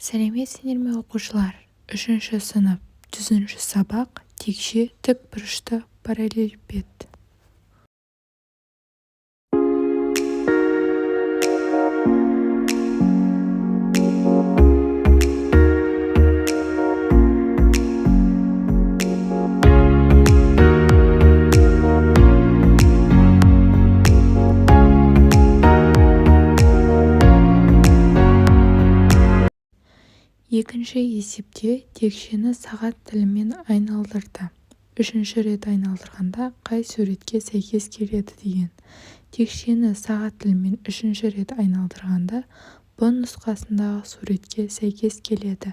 сәлеметсіңдер ме оқушылар? 3 сынып 100 сабақ текше тікбұрышты параллелепипед. Екінші есепте текшені сағат тілімен айналдырды. 3 рет айналдырғанда қай суретке сәйкес келеді деген. Текшені сағат тілімен 3 рет айналдырғанда бұ нұсқасындағы суретке сәйкес келеді.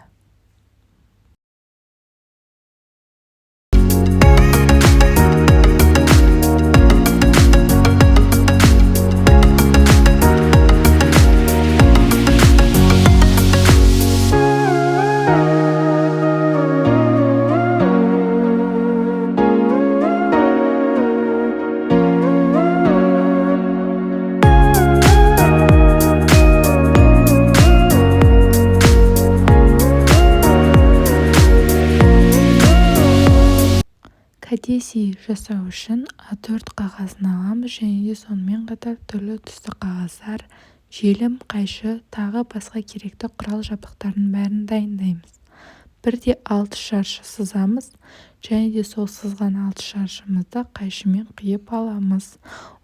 Кәдесый жасау үшін А4 қағазын аламыз және сонымен қатар түрлі түсті қағаздар, желім, қайшы, тағы басқа керекті құрал-жабдықтардың бәрін дайындаймыз. Бірде 6 шаршы сызамыз және де сол сызған 6 шаршымызды қайшымен қиып аламыз.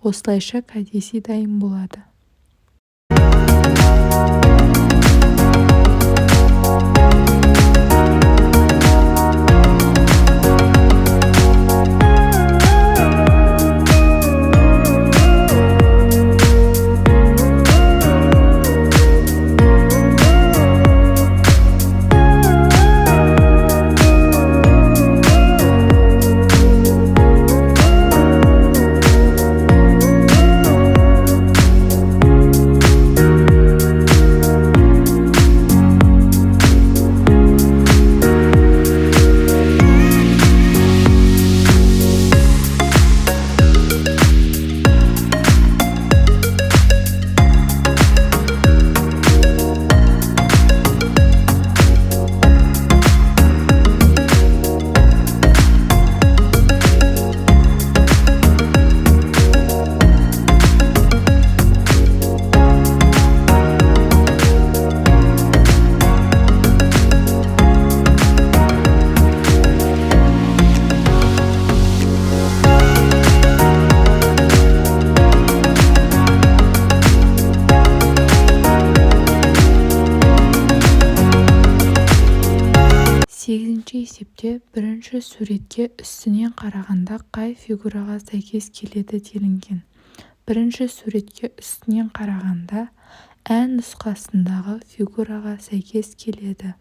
Осылайша кәдесый дайын болады. Сегізінші есепте бірінші суретке үстінен қарағанда қай фигураға сәйкес келеді делінген. Бірінші суретке үстінен қарағанда Ә нұсқасындағы фигураға сәйкес келеді.